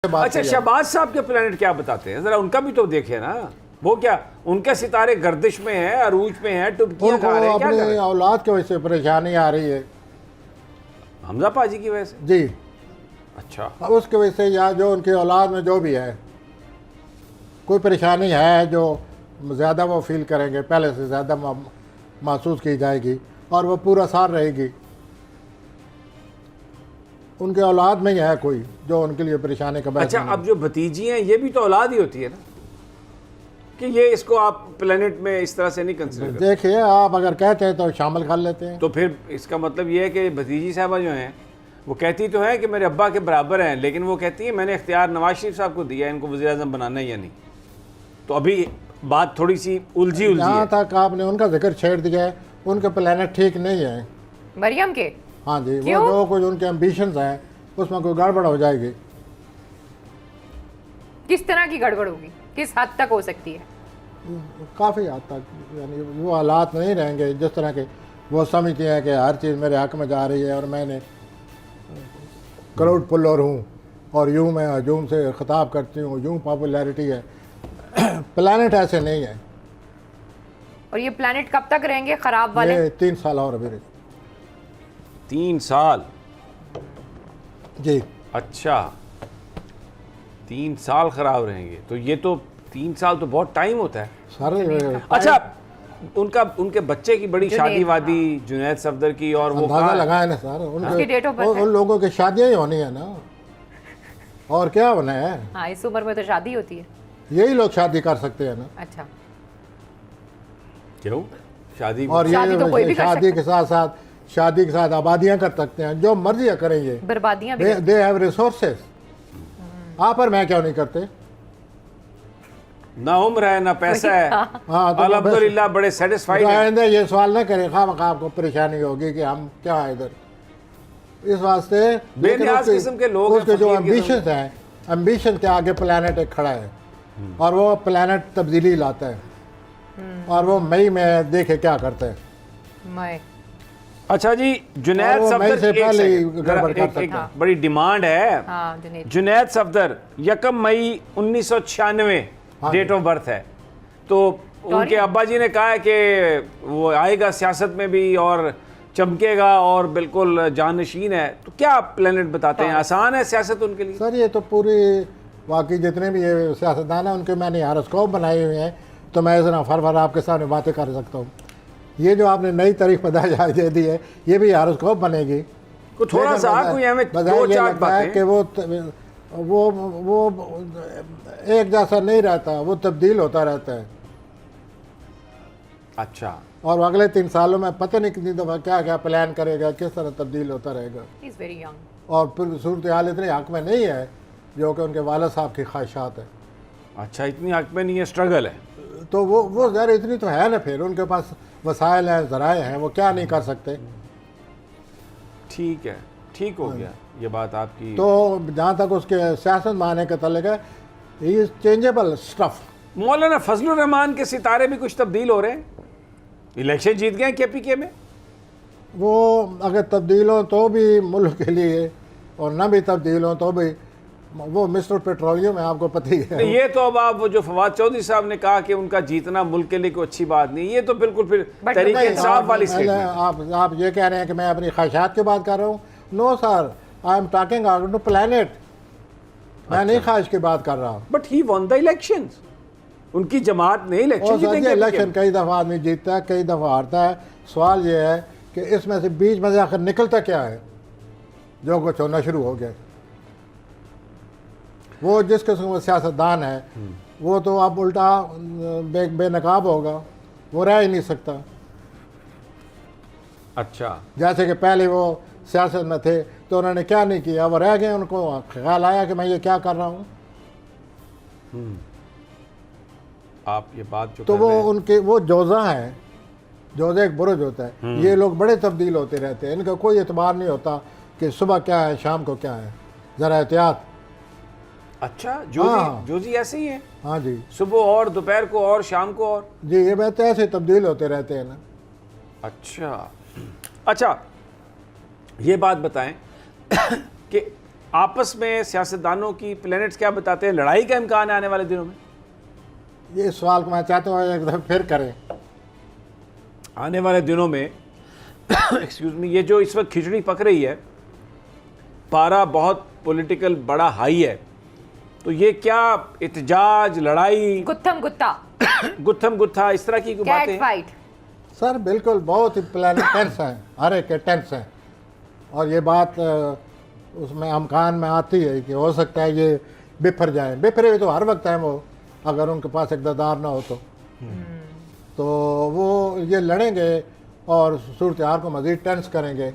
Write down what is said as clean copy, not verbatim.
अच्छा, शहबाज साहब के प्लेनेट क्या बताते हैं, जरा उनका भी तो देखे ना। वो क्या, उनके सितारे गर्दिश में है, अरूज में है, टुबकियां खा रहे हैं, क्या कर रहे हैं? औलाद की वजह से परेशानी आ रही है हमजा पाजी की वजह से। जी। अच्छा, अब उसकी वजह से या जो उनकी औलाद में जो भी है कोई परेशानी है जो ज़्यादा वो फील करेंगे, पहले से ज़्यादा महसूस की जाएगी और वो पूरा साल रहेगी। उनके औलाद में ही है कोई जो उनके लिए परेशानी का। अच्छा, अब जो भतीजी हैं ये भी तो औलाद ही होती है ना, कि ये इसको आप प्लेनेट में इस तरह से नहीं कंसिडर करते? देखिए, आप अगर कहते हैं तो शामिल कर लेते हैं। तो फिर इसका मतलब ये है कि भतीजी साहबा जो हैं वो कहती तो है कि मेरे अब्बा के बराबर हैं, लेकिन वो कहती है मैंने इख्तियार नवाज शरीफ साहब को दिया है इनको वज़ीर आज़म बनाना है या नहीं। तो अभी बात थोड़ी सी उलझी जहाँ तक आपने उनका जिक्र छेड़ दिया है, उनके प्लेनेट ठीक नहीं है मरियम के। हाँ जी, वो जो कुछ उनके एम्बिशंस हैं उसमें कोई गड़बड़ हो जाएगी। किस तरह की गड़बड़ होगी, किस हद तक हो सकती है? काफ़ी हद तक, यानी वो हालात नहीं रहेंगे जिस तरह के वो समझती हैं कि हर चीज़ मेरे हक में जा रही है और मैंने करोड़ पुल्लर हूँ और यूँ मैं हजूम से ख़िताब करती हूँ, यूँ पॉपुलैरिटी है। प्लैनेट ऐसे नहीं है। और ये प्लैनेट कब तक रहेंगे ख़राब वाले? ये 3 साल और अभी 3 साल जी। अच्छा, 3 साल खराब रहेंगे, तो ये तो 3 साल तो बहुत टाइम होता है। सारे अच्छा, उनके बच्चे की बड़ी शादी वादी जुनैद सफदर की, और वो अंदाजा लगाए ना सर, उसकी डेट ऑफ बर्थ है। उन लोगों की शादियाँ ही होनी है ना, और क्या होना है। हाँ, इस उम्र में तो शादी होती है। यही लोग शादी कर सकते हैं ना। अच्छा, क्यों शादी? और शादी ये तो कोई भी कर शादी के साथ साथ शादी के साथ आबादियां कर सकते हैं, जो मर्जी करेंगे। बर्बादियां भी दे हैव रिसोर्सेस। आप और मैं क्यों नहीं करते? ना उम्र है ना पैसा है। हाँ, तो अल्हम्दुलिल्लाह बड़े सेटिस्फाइड हैं। आइंदा ये सवाल ना करें, खामखा आपको परेशानी होगी कि हम क्या है इधर, इस वास्ते। बेनियाज किस्म के लोग हैं, उसके जो फकीर किस्म एम्बिशंस हैं, एम्बिशन के आगे प्लैनेट एक खड़ा है और वो प्लैनेट तब्दीली लाता है और वो मई में देखे क्या करता है। मैं अच्छा जी, जुनैद और वो मई सफदर से एक पहले ही सेकंड, गड़बड़ जरा कर एक सकता बड़ी डिमांड है। हाँ, जुनैद जुनैद सफदर 1 मई 1996 हाँ डेट ऑफ बर्थ है। तो उनके अब्बा जी ने कहा है कि वो आएगा सियासत में भी और चमकेगा और बिल्कुल जानशीन है। तो क्या आप प्लेनेट बताते हैं, आसान है सियासत उनके लिए? सर ये तो पूरी वाकई जितने भी ये सियासतदान हैं उनके मैंने हारोस्कोप बनाए हुए हैं, तो मैं इतना फर आपके सामने बातें कर सकता हूँ। ये जो आपने नई तारीख बताई दे दी है, ये भी हारोस्कोप बनेगी। कुछ थोड़ा सा कोई हमें बजाय 2-4 लगता है बातें कि वो एक जैसा नहीं रहता, वो तब्दील होता रहता है। अच्छा, और अगले 3 सालों में पता नहीं कितनी दफ़ा क्या क्या प्लान करेगा, किस तरह तब्दील होता रहेगा। ही इज वेरी यंग और फिर सूरत हाल इतने हक में नहीं है जो कि उनके वालिद साहब की ख्वाहिशात है। अच्छा, इतनी हक में नहीं है, स्ट्रगल है। तो वो ज़रा इतनी तो है ना, फिर उनके पास वसाइल हैं, ज़राए हैं, वो क्या नहीं कर सकते। ठीक है, ठीक हो गया ये बात आपकी। तो जहाँ तक उसके सियासत माने का तल्लुक है, ही इज़ चेंजेबल स्टफ। मौलाना फजलुर रहमान के सितारे भी कुछ तब्दील हो रहे हैं, इलेक्शन जीत गए KPK में। वो अगर तब्दील हो तो भी मुल्क के लिए, और ना भी तब्दील हो तो भी, वो मिस्टर पेट्रोलियम है, आपको पता ही है। ये तो अब आप वो जो फवाद चौधरी साहब ने कहा कि उनका जीतना मुल्क के लिए कोई अच्छी बात नहीं, ये तो बिल्कुल फिर तरीके इंसाफ वाली स्टेटमेंट। आप ये कह रहे हैं कि मैं अपनी ख्वाहिशात की बात कर रहा हूँ? No sir, I am talking about the planet. मैं नहीं ख्वाहिश की बात कर रहा हूँ। But he won the elections, उनकी जमात ने इलेक्शन जीते। इलेक्शन कई दफ़ा आदमी जीतता है, कई दफ़ा हारता है। सवाल ये है कि इसमें से बीच में आखिर निकलता क्या है? जो कुछ होना शुरू हो गया, वो जिस किस्म का सियासतदान है वो तो अब उल्टा बेनकाब होगा, वो रह ही नहीं सकता। अच्छा, जैसे कि पहले वो सियासत में थे तो उन्होंने क्या नहीं किया, वो रह गए, उनको ख्याल आया कि मैं ये क्या कर रहा हूँ। आप ये बात जो तो कर वो रहे हैं, उनके वो जोज़ा है, जोज़ा एक बुरुज होता है। ये लोग बड़े तब्दील होते रहते हैं, इनका कोई एतबार नहीं होता कि सुबह क्या है शाम को क्या है। ज़रा एहतियात। अच्छा, हाँ। जोजी ऐसे ही है, हाँ जी सुबह और दोपहर को और शाम को और। जी, ये बात ऐसे तब्दील होते रहते हैं ना। अच्छा, अच्छा, ये बात बताएं कि आपस में सियासतदानों की प्लैनेट्स क्या बताते हैं, लड़ाई का इम्कान है आने वाले दिनों में? ये सवाल को मैं चाहता हूँ एक दफ़ा फिर करें। आने वाले दिनों में एक्सक्यूज मी, ये जो इस वक्त खिचड़ी पक रही है, पारा बहुत पॉलिटिकल बड़ा हाई है, तो ये क्या इतजाज, लड़ाई, गुत्थम गुत्ता, गुत्थम गुत्था, इस तरह की कोई कैट बातें हैं? फाइट? सर बिल्कुल, बहुत ही प्लान टेंस हैं, हर एक के टेंस हैं। और ये बात उसमें अमकान में आती है कि हो सकता है ये बिफर जाए। बिफरे हुए तो हर वक्त हैं वो, अगर उनके पास इक़्तिदार ना हो तो वो ये लड़ेंगे और सूरत हाल को मज़ीद टेंस करेंगे।